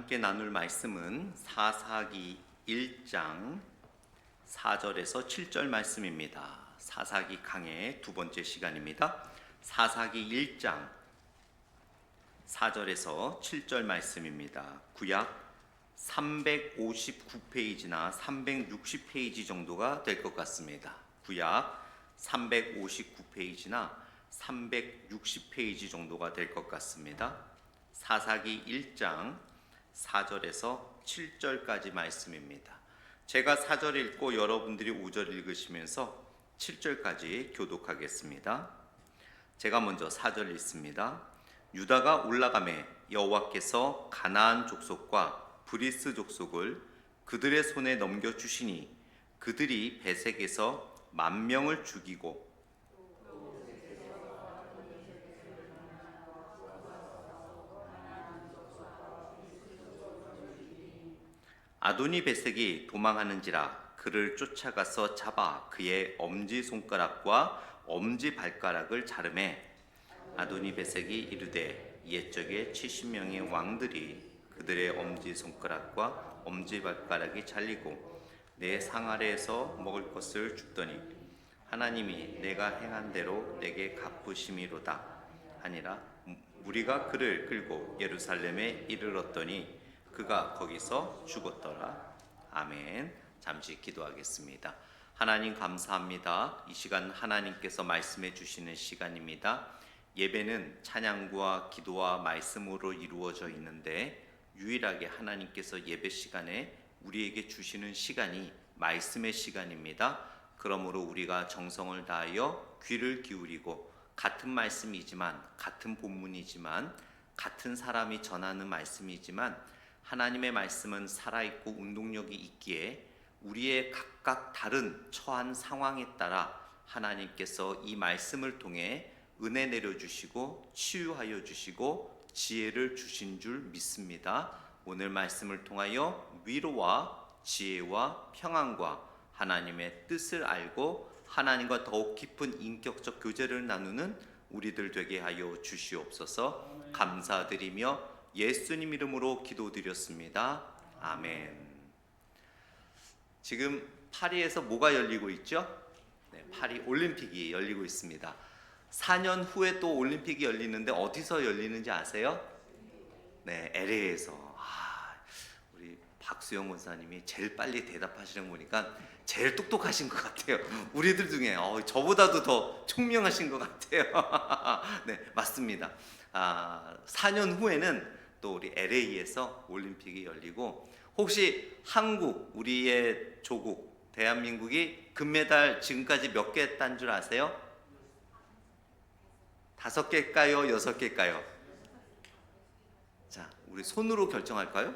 함께 나눌 말씀은 사사기 1장 4절에서 7절 말씀입니다. 사사기 강의 두 번째 시간입니다. 사사기 1장 4절에서 7절 말씀입니다. 구약 359페이지나 360페이지 정도가 될 것 같습니다. 구약 359페이지나 360페이지 정도가 될 것 같습니다. 사사기 1장 4절에서 7절까지 말씀입니다. 제가 4절 읽고 여러분들이 5절 읽으시면서 7절까지 교독하겠습니다. 제가 먼저 4절 읽습니다. 유다가 올라가매 여호와께서 가나안 족속과 브리스 족속을 그들의 손에 넘겨주시니 그들이 베색에서 10,000명을 죽이고 아도니 베색이 도망하는지라 그를 쫓아가서 잡아 그의 엄지손가락과 엄지발가락을 자르매 아도니 베색이 이르되 옛적에 70명의 왕들이 그들의 엄지손가락과 엄지발가락이 잘리고 내 상 아래에서 먹을 것을 줍더니 하나님이 내가 행한 대로 내게 갚으심이로다 하니라. 무리가 그를 끌고 예루살렘에 이르렀더니 그가 거기서 죽었더라. 아멘. 잠시 기도하겠습니다. 하나님 감사합니다. 이 시간 하나님께서 말씀해 주시는 시간입니다. 예배는 찬양과 기도와 말씀으로 이루어져 있는데 유일하게 하나님께서 예배 시간에 우리에게 주시는 시간이 말씀의 시간입니다. 그러므로 우리가 정성을 다하여 귀를 기울이고 같은 말씀이지만 같은 본문이지만 같은 사람이 전하는 말씀이지만 하나님의 말씀은 살아있고 운동력이 있기에 우리의 각각 다른 처한 상황에 따라 하나님께서 이 말씀을 통해 은혜 내려주시고 치유하여 주시고 지혜를 주신 줄 믿습니다. 오늘 말씀을 통하여 위로와 지혜와 평안과 하나님의 뜻을 알고 하나님과 더욱 깊은 인격적 교제를 나누는 우리들 되게 하여 주시옵소서. 감사드리며 예수님 이름으로 기도드렸습니다. 아멘. 지금 파리에서 뭐가 열리고 있죠? 네, 파리 올림픽이 열리고 있습니다. 4년 후에 또 올림픽이 열리는데 어디서 열리는지 아세요? 네, LA에서. 우리 박수영 원사님이 제일 빨리 대답하시는 거 보니까 제일 똑똑하신 것 같아요. 우리들 중에 저보다도 더 총명하신 것 같아요. 네, 맞습니다. 4년 후에는 또 우리 LA에서 올림픽이 열리고 혹시 한국, 우리의 조국, 대한민국이 금메달 지금까지 몇 개 딴 줄 아세요? 5개일까요? 6개일까요? 자, 우리 손으로 결정할까요?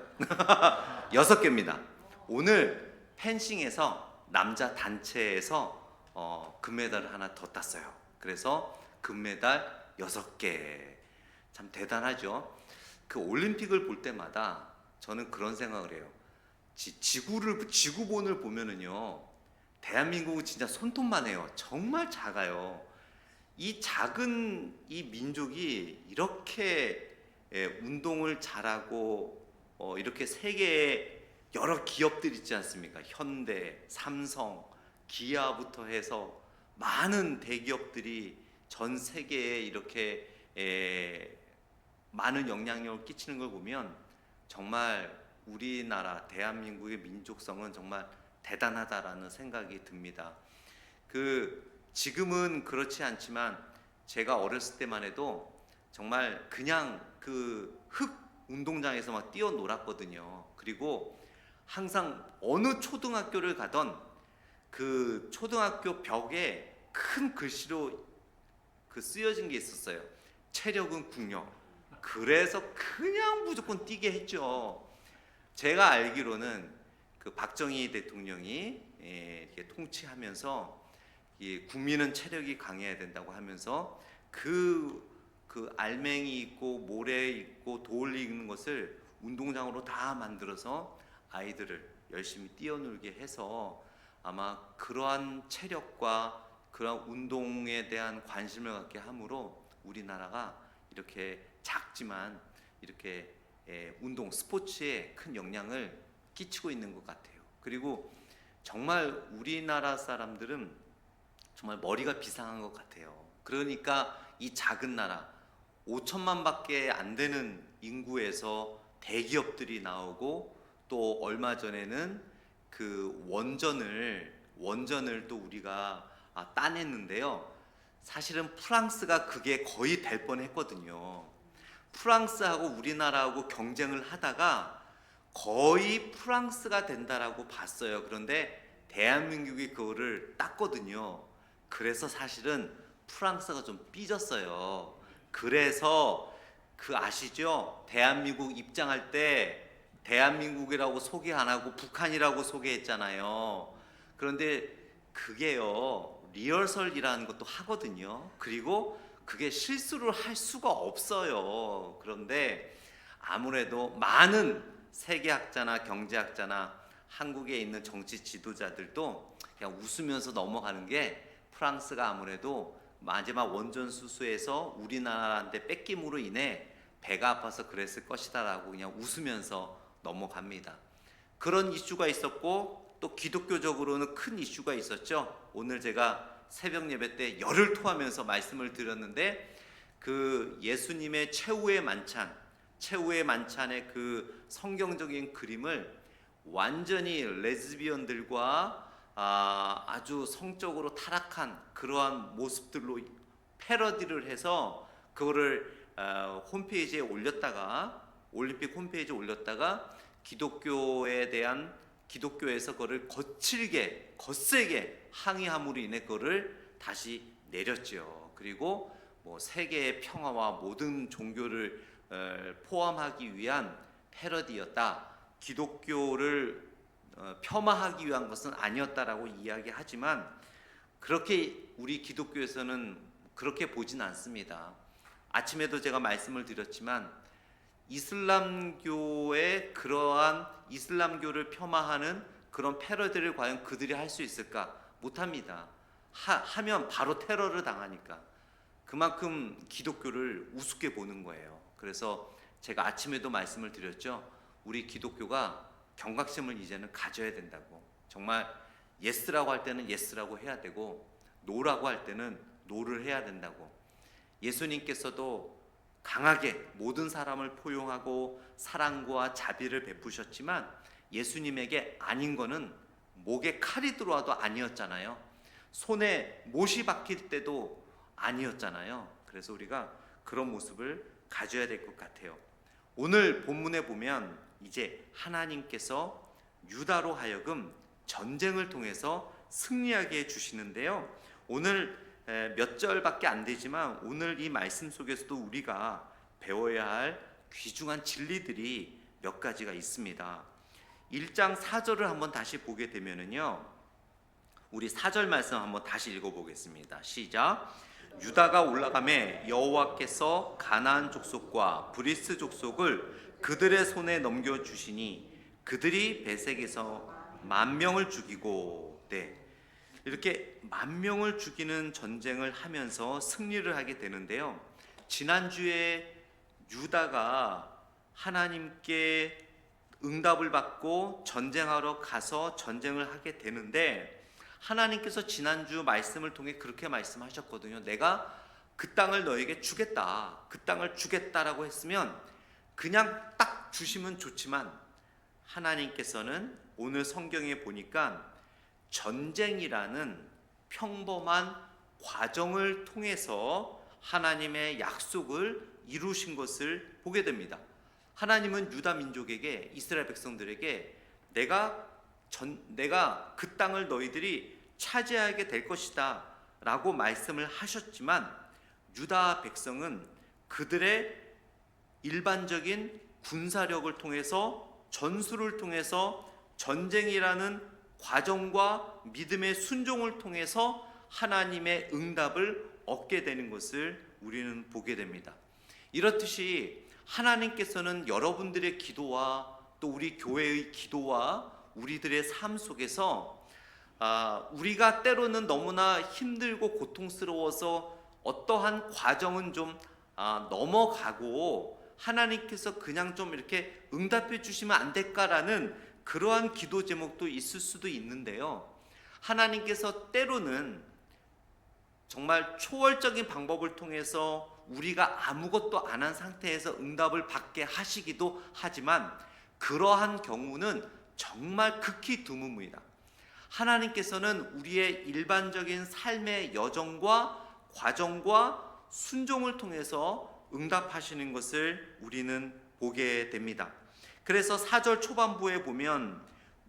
6개입니다. 오늘 펜싱에서 남자 단체에서 금메달을 하나 더 땄어요. 그래서 금메달 6개. 참 대단하죠. 그 올림픽을 볼 때마다 저는 그런 생각을 해요. 지구본을 보면은요, 대한민국은 진짜 손톱만 해요. 정말 작아요. 이 작은 이 민족이 이렇게 운동을 잘하고 이렇게 세계에 여러 기업들 있지 않습니까? 현대, 삼성, 기아부터 해서 많은 대기업들이 전 세계에 이렇게 많은 영향력을 끼치는 걸 보면 정말 우리나라 대한민국의 민족성은 정말 대단하다라는 생각이 듭니다. 지금은 그렇지 않지만 제가 어렸을 때만 해도 정말 그냥 그 흙 운동장에서 막 뛰어놀았거든요. 그리고 항상 어느 초등학교를 가던 그 초등학교 벽에 큰 글씨로 쓰여진 게 있었어요. 체력은 국력. 그래서 그냥 무조건 뛰게 했죠. 제가 알기로는 그 박정희 대통령이 이렇게 통치하면서 국민은 체력이 강해야 된다고 하면서 그 알맹이 있고 모래 있고 돌 있는 것을 운동장으로 다 만들어서 아이들을 열심히 뛰어놀게 해서 아마 그러한 체력과 그러한 운동에 대한 관심을 갖게 함으로 우리나라가 이렇게 작지만 이렇게 운동, 스포츠에 큰 영향을 끼치고 있는 것 같아요. 그리고 정말 우리나라 사람들은 정말 머리가 비상한 것 같아요. 그러니까 이 작은 나라 5천만밖에 안 되는 인구에서 대기업들이 나오고, 또 얼마 전에는 그 원전을 또 우리가 따냈는데요. 사실은 프랑스가 그게 거의 될 뻔했거든요. 프랑스하고 우리나라하고 경쟁을 하다가 거의 프랑스가 된다라고 봤어요. 그런데 대한민국이 그거를 땄거든요. 그래서 사실은 프랑스가 좀 삐졌어요. 그래서 그 아시죠? 대한민국 입장할 때 대한민국이라고 소개 안 하고 북한이라고 소개했잖아요. 그런데 그게요, 리허설이라는 것도 하거든요. 그리고 그게 실수를 할 수가 없어요. 그런데 아무래도 많은 세계학자나 경제학자나 한국에 있는 정치 지도자들도 그냥 웃으면서 넘어가는 게, 프랑스가 아무래도 마지막 원전 수수에서 우리나라한테 뺏김으로 인해 배가 아파서 그랬을 것이다라고 그냥 웃으면서 넘어갑니다. 그런 이슈가 있었고, 또 기독교적으로는 큰 이슈가 있었죠. 오늘 제가 새벽 예배 때 열을 토하면서 말씀을 드렸는데, 그 예수님의 최후의 만찬의 그 성경적인 그림을 완전히 레즈비언들과 아주 성적으로 타락한 그러한 모습들로 패러디를 해서 그거를 홈페이지에 올렸다가, 올림픽 홈페이지에 올렸다가 기독교에서 그거를 거세게 항의함으로 인해 그거를 다시 내렸죠. 그리고 뭐 세계의 평화와 모든 종교를 포함하기 위한 패러디였다, 기독교를 폄하하기 위한 것은 아니었다라고 이야기하지만, 그렇게 우리 기독교에서는 그렇게 보진 않습니다. 아침에도 제가 말씀을 드렸지만, 이슬람교의 그러한 이슬람교를 폄하하는 그런 패러디를 과연 그들이 할 수 있을까? 못합니다. 하면 바로 테러를 당하니까. 그만큼 기독교를 우습게 보는 거예요. 그래서 제가 아침에도 말씀을 드렸죠. 우리 기독교가 경각심을 이제는 가져야 된다고. 정말 예스라고 할 때는 예스라고 해야 되고, 노라고 할 때는 노를 해야 된다고. 예수님께서도 강하게 모든 사람을 포용하고 사랑과 자비를 베푸셨지만, 예수님에게 아닌 거는 목에 칼이 들어와도 아니었잖아요. 손에 못이 박힐 때도 아니었잖아요. 그래서 우리가 그런 모습을 가져야 될 것 같아요. 오늘 본문에 보면 이제 하나님께서 유다로 하여금 전쟁을 통해서 승리하게 해주시는데요. 오늘 몇 절밖에 안 되지만, 오늘 이 말씀 속에서도 우리가 배워야 할 귀중한 진리들이 몇 가지가 있습니다. 1장 4절을 한번 다시 보게 되면은요, 우리 4절 말씀 한번 다시 읽어보겠습니다. 시작. 유다가 올라가매 여호와께서 가나안 족속과 브리스 족속을 그들의 손에 넘겨주시니 그들이 베색에서 10,000명을 죽이고, 이렇게 10,000명을 죽이는 전쟁을 하면서 승리를 하게 되는데요. 지난주에 유다가 하나님께 응답을 받고 전쟁하러 가서 전쟁을 하게 되는데, 하나님께서 지난주 말씀을 통해 그렇게 말씀하셨거든요. 내가 그 땅을 너에게 주겠다, 그 땅을 주겠다라고 했으면 그냥 딱 주시면 좋지만, 하나님께서는 오늘 성경에 보니까 전쟁이라는 평범한 과정을 통해서 하나님의 약속을 이루신 것을 보게 됩니다. 하나님은 유다 민족에게, 이스라엘 백성들에게 내가 그 땅을 너희들이 차지하게 될 것이다 라고 말씀을 하셨지만, 유다 백성은 그들의 일반적인 군사력을 통해서, 전술을 통해서, 전쟁이라는 과정과 믿음의 순종을 통해서 하나님의 응답을 얻게 되는 것을 우리는 보게 됩니다. 이렇듯이 하나님께서는 여러분들의 기도와 또 우리 교회의 기도와 우리들의 삶 속에서 우리가 때로는 너무나 힘들고 고통스러워서 어떠한 과정은 좀 넘어가고 하나님께서 그냥 좀 이렇게 응답해 주시면 안 될까라는 그러한 기도 제목도 있을 수도 있는데요. 하나님께서 때로는 정말 초월적인 방법을 통해서 우리가 아무것도 안 한 상태에서 응답을 받게 하시기도 하지만 그러한 경우는 정말 극히 드뭅니다. 하나님께서는 우리의 일반적인 삶의 여정과 과정과 순종을 통해서 응답하시는 것을 우리는 보게 됩니다. 그래서 4절 초반부에 보면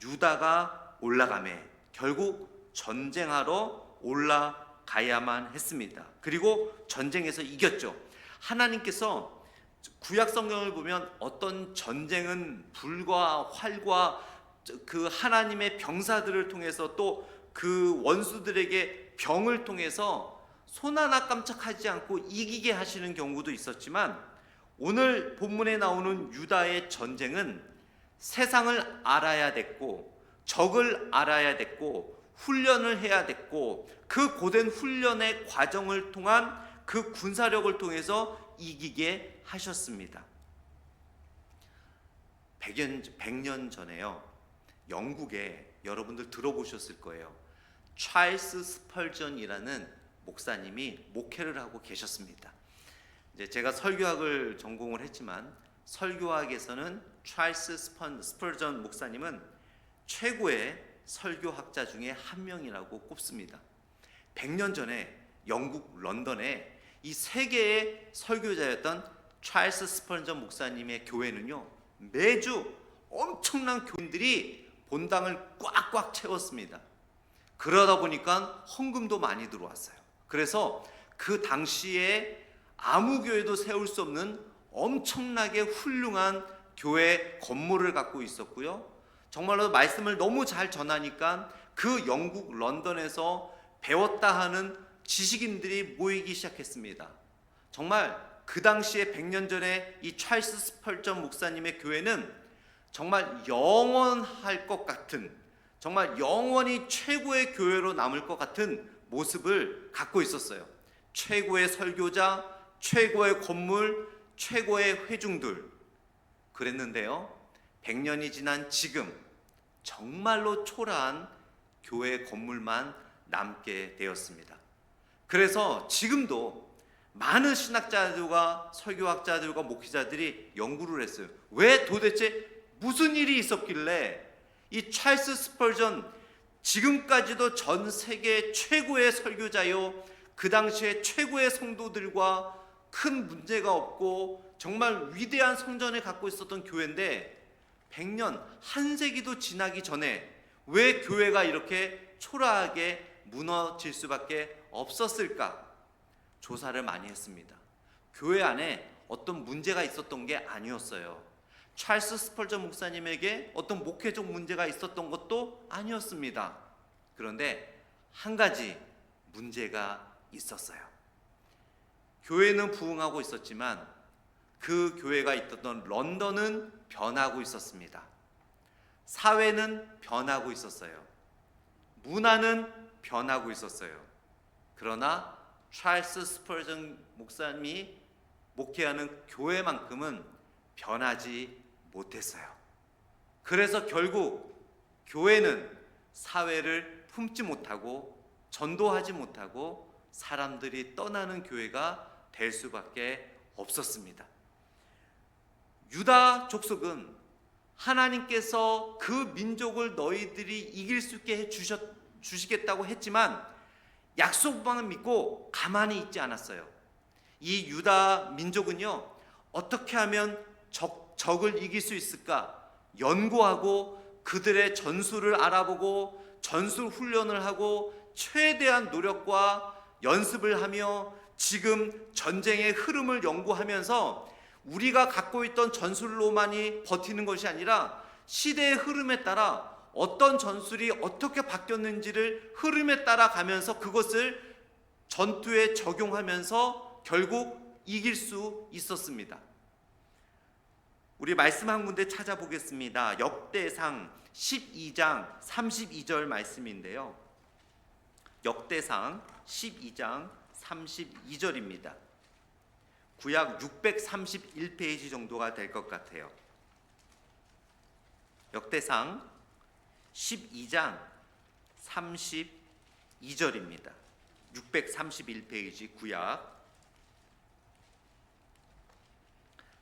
유다가 올라가매 결국 전쟁하러 올라가야만 했습니다. 그리고 전쟁에서 이겼죠. 하나님께서 구약 성경을 보면 어떤 전쟁은 불과 활과 그 하나님의 병사들을 통해서 또 그 원수들에게 병을 통해서 손 하나 깜짝하지 않고 이기게 하시는 경우도 있었지만 오늘 본문에 나오는 유다의 전쟁은 세상을 알아야 됐고 적을 알아야 됐고 훈련을 해야 됐고 그 고된 훈련의 과정을 통한 그 군사력을 통해서 이기게 하셨습니다. 100년 전에요. 영국에 여러분들 들어보셨을 거예요. 찰스 스펄전이라는 목사님이 목회를 하고 계셨습니다. 이제 제가 설교학을 전공을 했지만 설교학에서는 찰스 스펄전 목사님은 최고의 설교학자 중에 한 명이라고 꼽습니다. 100년 전에 영국 런던에 이 세계의 설교자였던 찰스 스펄전 목사님의 교회는요, 매주 엄청난 교인들이 본당을 꽉꽉 채웠습니다. 그러다 보니까 헌금도 많이 들어왔어요. 그래서 그 당시에 아무 교회도 세울 수 없는 엄청나게 훌륭한 교회 건물을 갖고 있었고요. 정말로 말씀을 너무 잘 전하니까 그 영국 런던에서 배웠다 하는 지식인들이 모이기 시작했습니다. 정말 그 당시에 100년 전에 이 찰스 스펄전 목사님의 교회는 정말 영원할 것 같은, 정말 영원히 최고의 교회로 남을 것 같은 모습을 갖고 있었어요. 최고의 설교자, 최고의 건물, 최고의 회중들 그랬는데요, 100년이 지난 지금 정말로 초라한 교회 건물만 남게 되었습니다. 그래서 지금도 많은 신학자들과 설교학자들과 목회자들이 연구를 했어요. 왜 도대체 무슨 일이 있었길래 이 찰스 스펄전, 지금까지도 전 세계 최고의 설교자요, 그 당시에 최고의 성도들과 큰 문제가 없고 정말 위대한 성전을 갖고 있었던 교회인데 100년, 한 세기도 지나기 전에 왜 교회가 이렇게 초라하게 무너질 수밖에 없었을까? 조사를 많이 했습니다. 교회 안에 어떤 문제가 있었던 게 아니었어요. 찰스 스펄전 목사님에게 어떤 목회적 문제가 있었던 것도 아니었습니다. 그런데 한 가지 문제가 있었어요. 교회는 부흥하고 있었지만 그 교회가 있었던 런던은 변하고 있었습니다. 사회는 변하고 있었어요. 문화는 변하고 있었어요. 그러나 찰스 스펄전 목사님이 목회하는 교회만큼은 변하지 못했어요. 그래서 결국 교회는 사회를 품지 못하고 전도하지 못하고 사람들이 떠나는 교회가 될 수밖에 없었습니다. 유다 족속은 하나님께서 그 민족을 너희들이 이길 수 있게 주시겠다고 했지만 약속만은 믿고 가만히 있지 않았어요. 이 유다 민족은요, 어떻게 하면 적을 이길 수 있을까 연구하고 그들의 전술을 알아보고 전술 훈련을 하고 최대한 노력과 연습을 하며 지금 전쟁의 흐름을 연구하면서 우리가 갖고 있던 전술로만이 버티는 것이 아니라 시대의 흐름에 따라 어떤 전술이 어떻게 바뀌었는지를 흐름에 따라 가면서 그것을 전투에 적용하면서 결국 이길 수 있었습니다. 우리 말씀 한 군데 찾아보겠습니다. 역대상 12장 32절 말씀인데요. 역대상 12장 32절입니다. 구약 631페이지 정도가 될 것 같아요. 역대상 12장 32절입니다. 631페이지 구약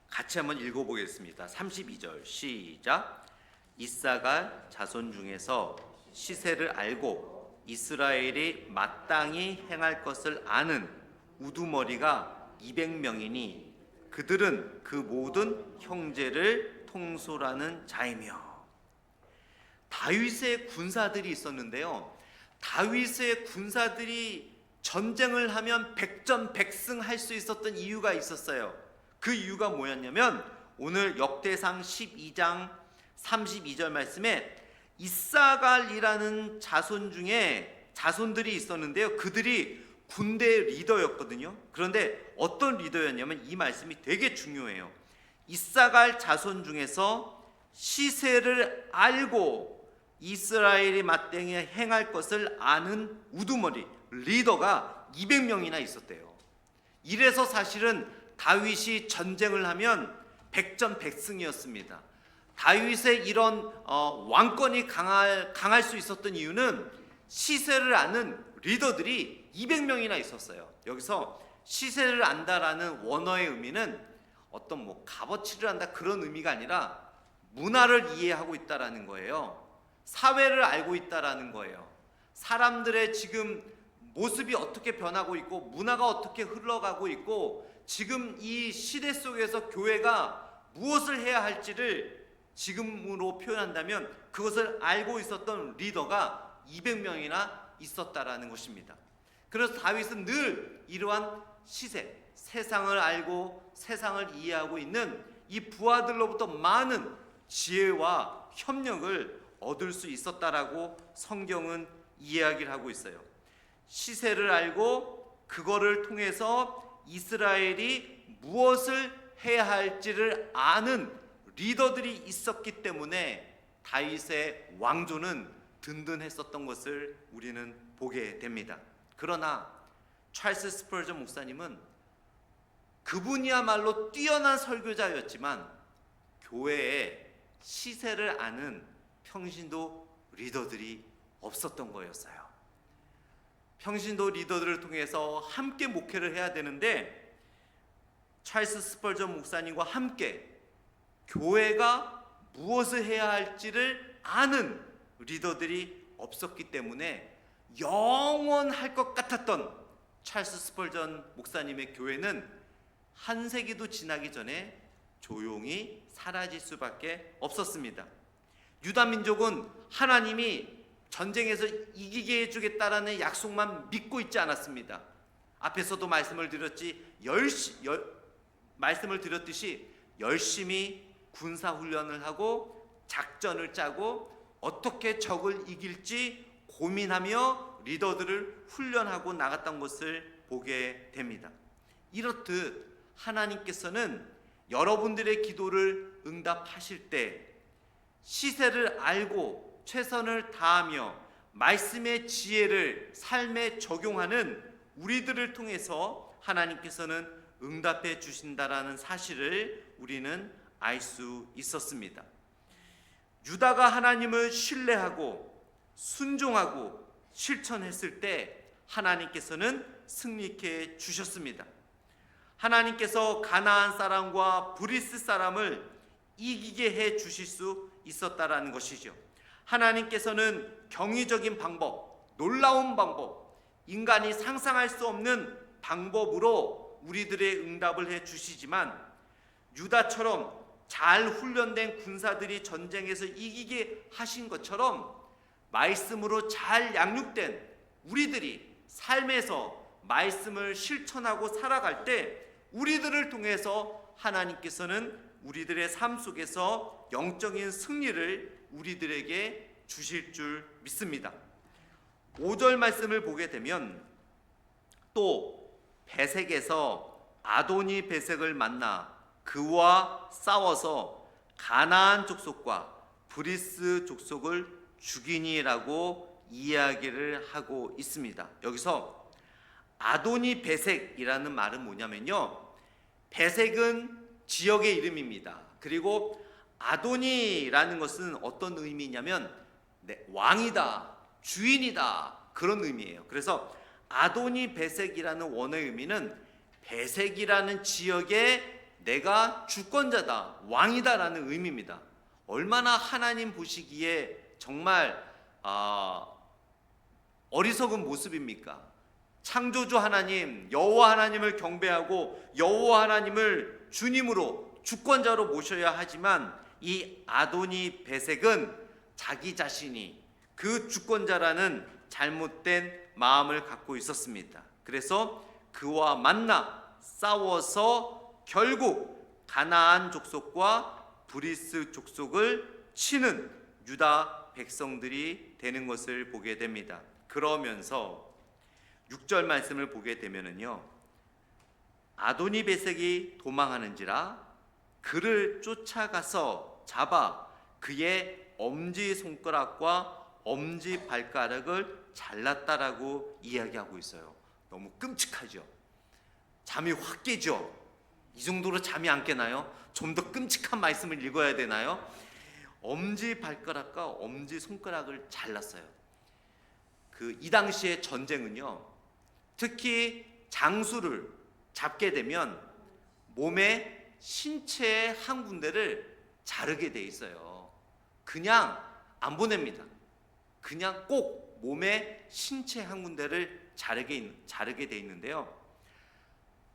같이 한번 읽어보겠습니다. 32절 시작. 이사갈 자손 중에서 시세를 알고 이스라엘이 마땅히 행할 것을 아는 우두머리가 200명이니 그들은 그 모든 형제를 통솔하는 자이며. 다윗의 군사들이 있었는데요. 다윗의 군사들이 전쟁을 하면 백전백승할 수 있었던 이유가 있었어요. 그 이유가 뭐였냐면 오늘 역대상 12장 32절 말씀에 이사갈이라는 자손 중에 자손들이 있었는데요. 그들이 군대 리더였거든요. 그런데 어떤 리더였냐면 이 말씀이 되게 중요해요. 이사갈 자손 중에서 시세를 알고 이스라엘이 마땅히 행할 것을 아는 우두머리 리더가 200명이나 있었대요. 이래서 사실은 다윗이 전쟁을 하면 백전백승이었습니다. 다윗의 이런 왕권이 강할 수 있었던 이유는 시세를 아는 리더들이 200명이나 있었어요. 여기서 시세를 안다라는 원어의 의미는 어떤 값어치를 한다 그런 의미가 아니라 문화를 이해하고 있다라는 거예요. 사회를 알고 있다라는 거예요. 사람들의 지금 모습이 어떻게 변하고 있고 문화가 어떻게 흘러가고 있고 지금 이 시대 속에서 교회가 무엇을 해야 할지를 지금으로 표현한다면 그것을 알고 있었던 리더가 200명이나 있었다라는 것입니다. 그래서 다윗은 늘 이러한 시세, 세상을 알고 세상을 이해하고 있는 이 부하들로부터 많은 지혜와 협력을 얻을 수 있었다라고 성경은 이야기를 하고 있어요. 시세를 알고 그거를 통해서 이스라엘이 무엇을 해야 할지를 아는 리더들이 있었기 때문에 다윗의 왕조는 든든했었던 것을 우리는 보게 됩니다. 그러나 찰스 스펄전 목사님은 그분이야말로 뛰어난 설교자였지만 교회에 시세를 아는 평신도 리더들이 없었던 거였어요. 평신도 리더들을 통해서 함께 목회를 해야 되는데 찰스 스펄전 목사님과 함께 교회가 무엇을 해야 할지를 아는 리더들이 없었기 때문에 영원할 것 같았던 찰스 스펄전 목사님의 교회는 한 세기도 지나기 전에 조용히 사라질 수밖에 없었습니다. 유다 민족은 하나님이 전쟁에서 이기게 해주겠다라는 약속만 믿고 있지 않았습니다. 앞에서도 말씀을 드렸듯이 열심히 군사훈련을 하고 작전을 짜고 어떻게 적을 이길지 고민하며 리더들을 훈련하고 나갔던 것을 보게 됩니다. 이렇듯 하나님께서는 여러분들의 기도를 응답하실 때 시세를 알고 최선을 다하며 말씀의 지혜를 삶에 적용하는 우리들을 통해서 하나님께서는 응답해 주신다라는 사실을 우리는 알 수 있었습니다. 유다가 하나님을 신뢰하고 순종하고 실천했을 때 하나님께서는 승리케 주셨습니다. 하나님께서 가나안 사람과 브리스 사람을 이기게 해 주실 수 있었다라는 것이죠. 하나님께서는 경이적인 방법, 놀라운 방법, 인간이 상상할 수 없는 방법으로 우리들의 응답을 해 주시지만 유다처럼 잘 훈련된 군사들이 전쟁에서 이기게 하신 것처럼 말씀으로 잘 양육된 우리들이 삶에서 말씀을 실천하고 살아갈 때 우리들을 통해서 하나님께서는 우리들의 삶 속에서 영적인 승리를 우리들에게 주실 줄 믿습니다. 5절 말씀을 보게 되면 또 베색에서 아도니 베색을 만나 그와 싸워서 가나안 족속과 브리스 족속을 죽이니라고 이야기를 하고 있습니다. 여기서 아도니 베색이라는 말은 뭐냐면요, 베색은 지역의 이름입니다. 그리고 아도니라는 것은 어떤 의미냐면 왕이다, 주인이다, 그런 의미예요. 그래서 아도니 베색이라는 원어의 의미는 베색이라는 지역의 내가 주권자다, 왕이다라는 의미입니다. 얼마나 하나님 보시기에 정말 어리석은 모습입니까? 창조주 하나님, 여호와 하나님을 경배하고 여호와 하나님을 주님으로 주권자로 모셔야 하지만 이 아도니 베색은 자기 자신이 그 주권자라는 잘못된 마음을 갖고 있었습니다. 그래서 그와 만나 싸워서 결국 가나안 족속과 브리스 족속을 치는 유다 백성들이 되는 것을 보게 됩니다. 그러면서 6절 말씀을 보게 되면은요, 아도니 베색이 도망하는지라 그를 쫓아가서 잡아 그의 엄지 손가락과 엄지 발가락을 잘랐다라고 이야기하고 있어요. 너무 끔찍하죠. 잠이 확 깨죠. 이 정도로 잠이 안 깨나요? 좀 더 끔찍한 말씀을 읽어야 되나요? 엄지 발가락과 엄지 손가락을 잘랐어요. 이 당시의 전쟁은요, 특히 장수를 잡게 되면 몸의 신체의 한 군데를 자르게 돼 있어요. 그냥 안 보냅니다. 그냥 꼭 몸의 신체 한 군데를 자르게 돼 있는데요,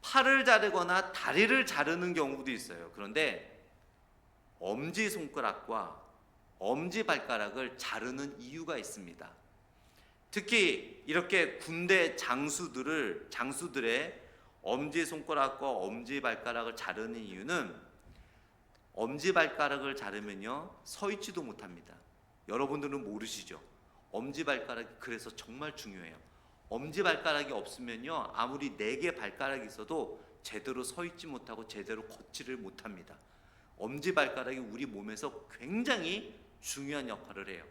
팔을 자르거나 다리를 자르는 경우도 있어요. 그런데 엄지손가락과 엄지발가락을 자르는 이유가 있습니다. 특히 이렇게 군대 장수들의 엄지손가락과 엄지발가락을 자르는 이유는 엄지발가락을 자르면요, 서 있지도 못합니다. 여러분들은 모르시죠? 엄지발가락이 그래서 정말 중요해요. 엄지발가락이 없으면요, 아무리 4개 발가락이 있어도 제대로 서 있지 못하고 제대로 걷지를 못합니다. 엄지발가락이 우리 몸에서 굉장히 중요한 역할을 해요.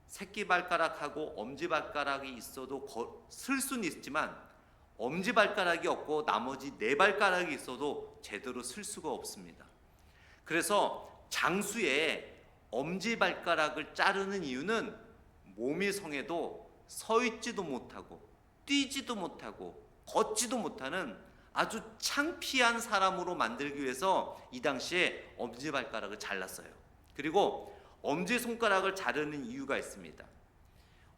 새끼발가락하고 엄지발가락이 있어도 쓸 수는 있지만 엄지발가락이 없고 나머지 4발가락이 있어도 제대로 쓸 수가 없습니다. 그래서 장수의 엄지발가락을 자르는 이유는 몸이 성해도 서 있지도 못하고 뛰지도 못하고 걷지도 못하는 아주 창피한 사람으로 만들기 위해서 이 당시에 엄지발가락을 잘랐어요. 그리고 엄지손가락을 자르는 이유가 있습니다.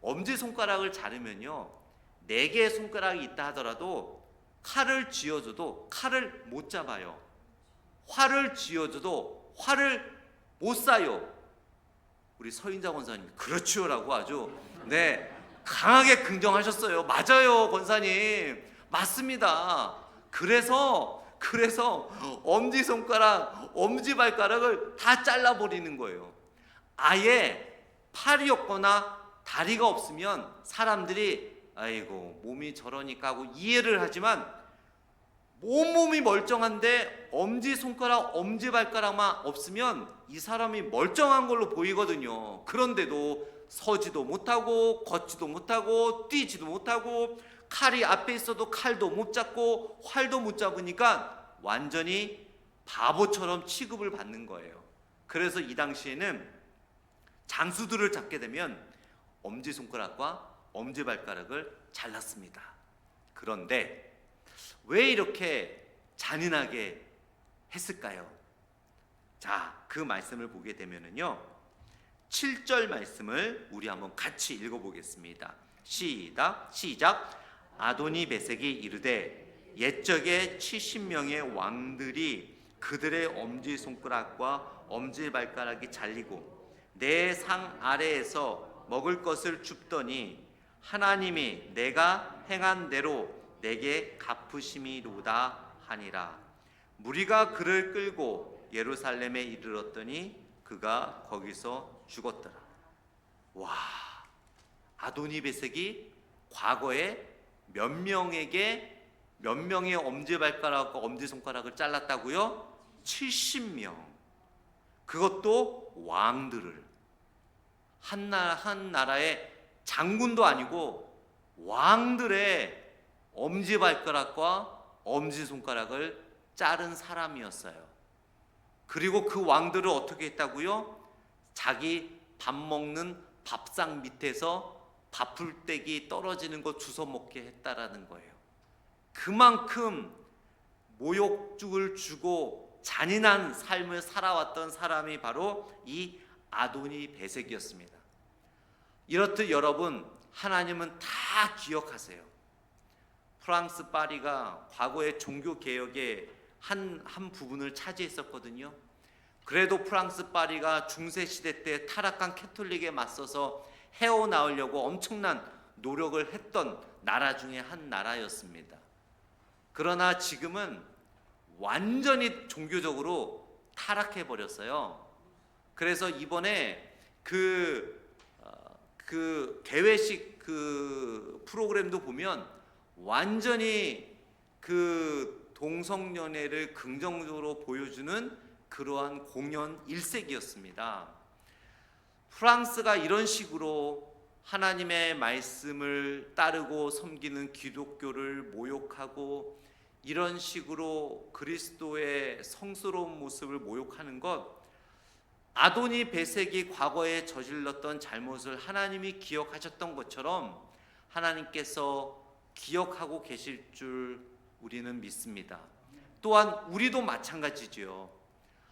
엄지손가락을 자르면요, 4개의 손가락이 있다 하더라도 칼을 쥐어줘도 칼을 못 잡아요. 활을 쥐어줘도 활을 못 쏴요. 우리 서인자 권사님 그렇지요라고 아주 강하게 긍정하셨어요. 맞아요, 권사님. 맞습니다. 그래서 엄지손가락, 엄지발가락을 다 잘라버리는 거예요. 아예 팔이 없거나 다리가 없으면 사람들이 아이고 몸이 저러니까 하고 이해를 하지만 온몸이 멀쩡한데 엄지손가락, 엄지발가락만 없으면 이 사람이 멀쩡한 걸로 보이거든요. 그런데도 서지도 못하고 걷지도 못하고 뛰지도 못하고 칼이 앞에 있어도 칼도 못 잡고 활도 못 잡으니까 완전히 바보처럼 취급을 받는 거예요. 그래서 이 당시에는 장수들을 잡게 되면 엄지손가락과 엄지발가락을 잘랐습니다. 그런데 왜 이렇게 잔인하게 했을까요? 자, 그 말씀을 보게 되면은요, 7절 말씀을 우리 한번 같이 읽어보겠습니다. 시작. 아도니 베색이 이르되 옛적에 70명의 왕들이 그들의 엄지손가락과 엄지발가락이 잘리고 내 상 아래에서 먹을 것을 줍더니 하나님이 내가 행한 대로 내게 갚으심이로다 하니라. 무리가 그를 끌고 예루살렘에 이르렀더니 그가 거기서 죽었더라. 와, 아도니 베색이 과거에 몇 명의 엄지발가락과 엄지손가락을 잘랐다고요? 70명. 그것도 왕들을. 한 나라의 장군도 아니고 왕들의 엄지발가락과 엄지손가락을 자른 사람이었어요. 그리고 그 왕들을 어떻게 했다고요? 자기 밥 먹는 밥상 밑에서 밥풀떼기 떨어지는 거 주워 먹게 했다라는 거예요. 그만큼 모욕죽을 주고 잔인한 삶을 살아왔던 사람이 바로 이 아도니 베섹이었습니다. 이렇듯 여러분, 하나님은 다 기억하세요. 프랑스 파리가 과거의 종교 개혁의 한 부분을 차지했었거든요. 그래도 프랑스 파리가 중세 시대 때 타락한 캐톨릭에 맞서서 헤어나오려고 엄청난 노력을 했던 나라 중에 한 나라였습니다. 그러나 지금은 완전히 종교적으로 타락해 버렸어요. 그래서 이번에 그 개회식 그 프로그램도 보면 완전히 그 동성연애를 긍정적으로 보여주는 그러한 공연 일색이었습니다. 프랑스가 이런 식으로 하나님의 말씀을 따르고 섬기는 기독교를 모욕하고 이런 식으로 그리스도의 성스러운 모습을 모욕하는 것, 아도니 베섹이 과거에 저질렀던 잘못을 하나님이 기억하셨던 것처럼 하나님께서 기억하고 계실 줄 우리는 믿습니다. 또한 우리도 마찬가지지요.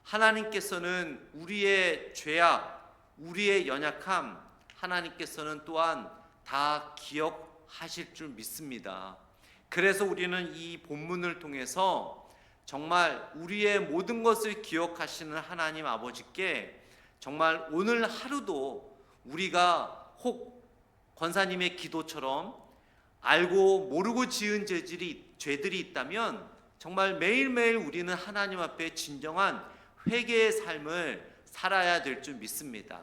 하나님께서는 우리의 죄악, 우리의 연약함, 하나님께서는 또한 다 기억하실 줄 믿습니다. 그래서 우리는 이 본문을 통해서 정말 우리의 모든 것을 기억하시는 하나님 아버지께 정말 오늘 하루도 우리가 혹 권사님의 기도처럼 알고 모르고 지은 죄들이 있다면 정말 매일매일 우리는 하나님 앞에 진정한 회개의 삶을 살아야 될 줄 믿습니다.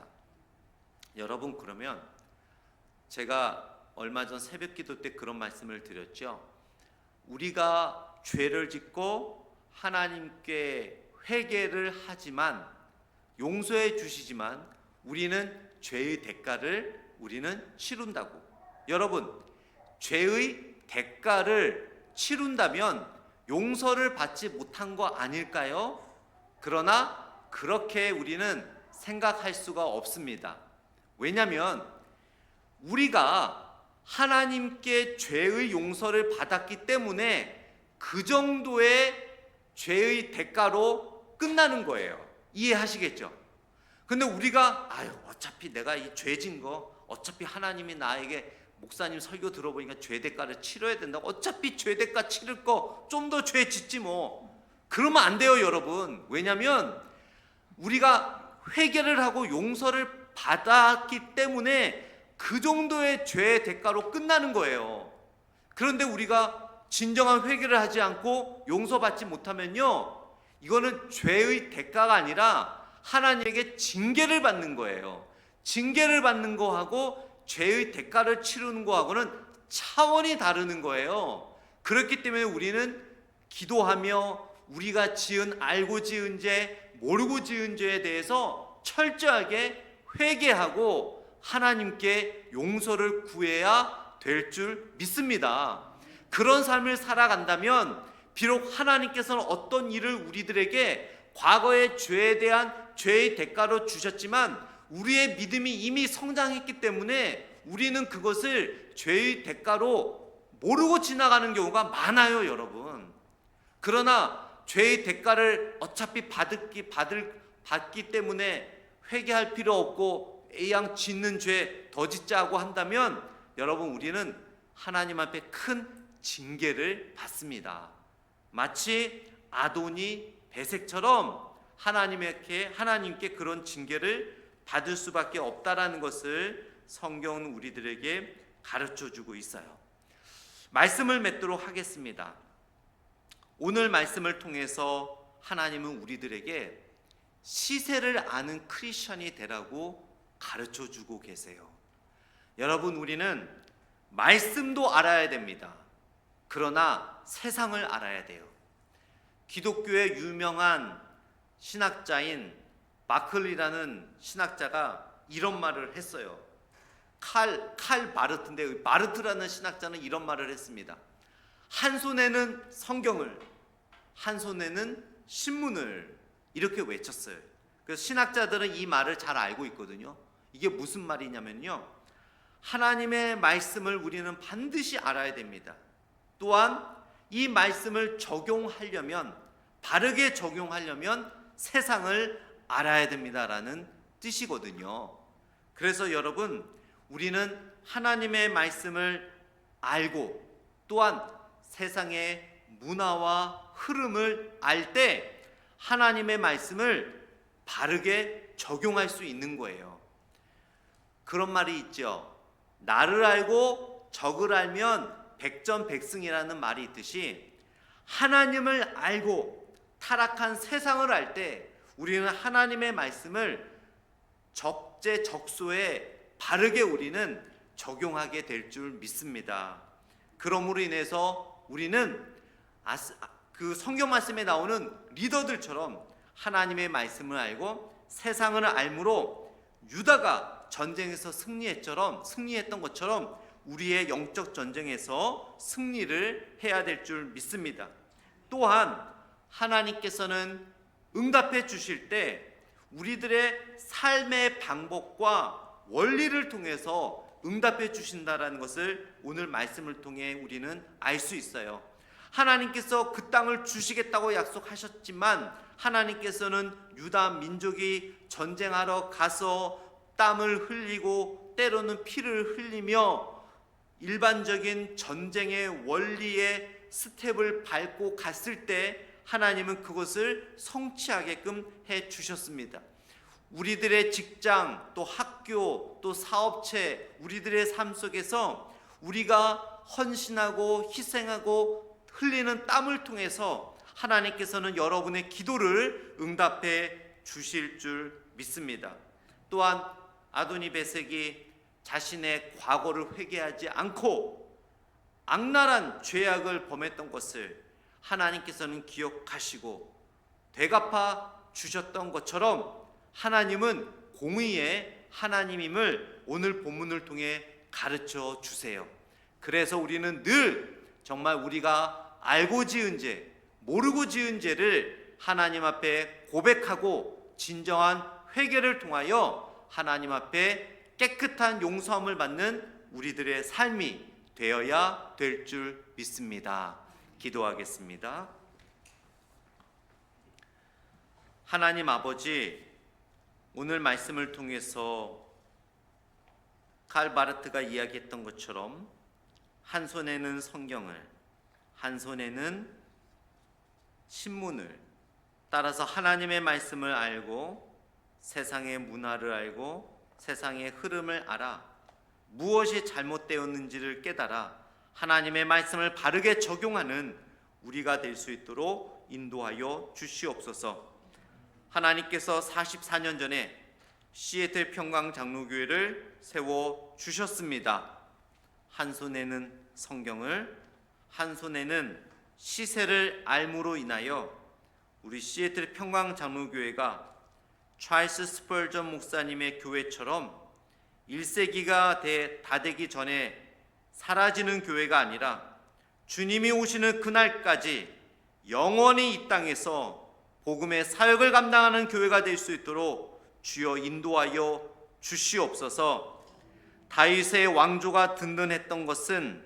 여러분, 그러면 제가 얼마 전 새벽 기도 때 그런 말씀을 드렸죠. 우리가 죄를 짓고 하나님께 회개를 하지만 용서해 주시지만 우리는 죄의 대가를 우리는 치른다고. 여러분, 죄의 대가를 치른다면 용서를 받지 못한 거 아닐까요? 그러나 그렇게 우리는 생각할 수가 없습니다. 왜냐하면 우리가 하나님께 죄의 용서를 받았기 때문에 그 정도의 죄의 대가로 끝나는 거예요. 이해하시겠죠? 근데 우리가 어차피 내가 이 죄진 거 어차피 하나님이 나에게 목사님 설교 들어보니까 죄 대가를 치러야 된다. 어차피 죄 대가 치를 거 좀 더 죄 짓지 뭐. 그러면 안 돼요, 여러분. 왜냐하면 우리가 회개를 하고 용서를 받았기 때문에 그 정도의 죄의 대가로 끝나는 거예요. 그런데 우리가 진정한 회개를 하지 않고 용서받지 못하면요, 이거는 죄의 대가가 아니라 하나님에게 징계를 받는 거예요. 징계를 받는 거하고 죄의 대가를 치르는 거하고는 차원이 다르는 거예요. 그렇기 때문에 우리는 기도하며 우리가 알고 지은 죄, 모르고 지은 죄에 대해서 철저하게 회개하고 하나님께 용서를 구해야 될 줄 믿습니다. 그런 삶을 살아간다면 비록 하나님께서는 어떤 일을 우리들에게 과거의 죄에 대한 죄의 대가로 주셨지만 우리의 믿음이 이미 성장했기 때문에 우리는 그것을 죄의 대가로 모르고 지나가는 경우가 많아요, 여러분. 그러나 죄의 대가를 어차피 받기 때문에 회개할 필요 없고 A양 짓는 죄 더 짓자고 한다면 여러분, 우리는 하나님 앞에 큰 징계를 받습니다. 마치 아도니 베섹처럼 하나님께 그런 징계를 받을 수밖에 없다라는 것을 성경은 우리들에게 가르쳐주고 있어요. 말씀을 맺도록 하겠습니다. 오늘 말씀을 통해서 하나님은 우리들에게 시세를 아는 크리스천이 되라고 가르쳐주고 계세요. 여러분, 우리는 말씀도 알아야 됩니다. 그러나 세상을 알아야 돼요. 기독교의 유명한 신학자인 마클리라는 신학자가 이런 말을 했어요. 칼 마르트인데, 마르트라는 신학자는 이런 말을 했습니다. 한 손에는 성경을, 한 손에는 신문을 이렇게 외쳤어요. 그래서 신학자들은 이 말을 잘 알고 있거든요. 이게 무슨 말이냐면요, 하나님의 말씀을 우리는 반드시 알아야 됩니다. 또한 이 말씀을 적용하려면, 바르게 적용하려면 세상을 알아야 됩니다라는 뜻이거든요. 그래서 여러분, 우리는 하나님의 말씀을 알고 또한 세상의 문화와 흐름을 알 때 하나님의 말씀을 바르게 적용할 수 있는 거예요. 그런 말이 있죠. 나를 알고 적을 알면 백전백승이라는 말이 있듯이, 하나님을 알고 타락한 세상을 알 때 우리는 하나님의 말씀을 적재적소에 바르게 우리는 적용하게 될 줄 믿습니다. 그러므로 인해서 우리는 그 성경 말씀에 나오는 리더들처럼 하나님의 말씀을 알고 세상을 알므로 유다가 전쟁에서 승리했던 것처럼 우리의 영적 전쟁에서 승리를 해야 될 줄 믿습니다. 또한 하나님께서는 응답해 주실 때 우리들의 삶의 방법과 원리를 통해서 응답해 주신다라는 것을 오늘 말씀을 통해 우리는 알 수 있어요. 하나님께서 그 땅을 주시겠다고 약속하셨지만 하나님께서는 유다 민족이 전쟁하러 가서 땀을 흘리고 때로는 피를 흘리며 일반적인 전쟁의 원리의 스텝을 밟고 갔을 때 하나님은 그것을 성취하게끔 해 주셨습니다. 우리들의 직장, 또 학교, 또 사업체, 우리들의 삶 속에서 우리가 헌신하고 희생하고 흘리는 땀을 통해서 하나님께서는 여러분의 기도를 응답해 주실 줄 믿습니다. 또한 아도니베섹이 자신의 과거를 회개하지 않고 악랄한 죄악을 범했던 것을 하나님께서는 기억하시고 되갚아 주셨던 것처럼 하나님은 공의의 하나님임을 오늘 본문을 통해 가르쳐 주세요. 그래서 우리는 늘 정말 우리가 알고 지은 죄, 모르고 지은 죄를 하나님 앞에 고백하고 진정한 회개를 통하여 하나님 앞에 깨끗한 용서함을 받는 우리들의 삶이 되어야 될 줄 믿습니다. 기도하겠습니다. 하나님 아버지, 오늘 말씀을 통해서 칼 바르트가 이야기했던 것처럼 한 손에는 성경을, 한 손에는 신문을, 따라서 하나님의 말씀을 알고 세상의 문화를 알고 세상의 흐름을 알아 무엇이 잘못되었는지를 깨달아 하나님의 말씀을 바르게 적용하는 우리가 될 수 있도록 인도하여 주시옵소서. 하나님께서 44년 전에 시애틀 평강 장로교회를 세워 주셨습니다. 한 손에는 성경을, 한 손에는 시세를 알므로 인하여 우리 시애틀 평강 장로교회가 찰스 스펄전 목사님의 교회처럼 1세기가 다 되기 전에 사라지는 교회가 아니라 주님이 오시는 그날까지 영원히 이 땅에서 복음의 사역을 감당하는 교회가 될 수 있도록 주여 인도하여 주시옵소서. 다윗의 왕조가 든든했던 것은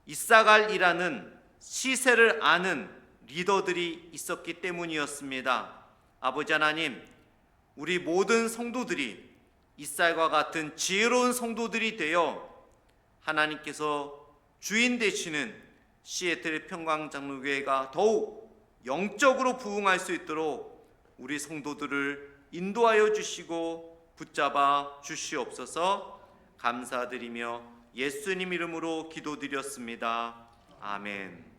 이사갈이라는 시세를 아는 리더들이 있었기 때문이었습니다. 아버지 하나님, 우리 모든 성도들이 이살과 같은 지혜로운 성도들이 되어 하나님께서 주인 되시는 시애틀 평강장로교회가 더욱 영적으로 부흥할 수 있도록 우리 성도들을 인도하여 주시고 붙잡아 주시옵소서. 감사드리며 예수님 이름으로 기도드렸습니다. 아멘.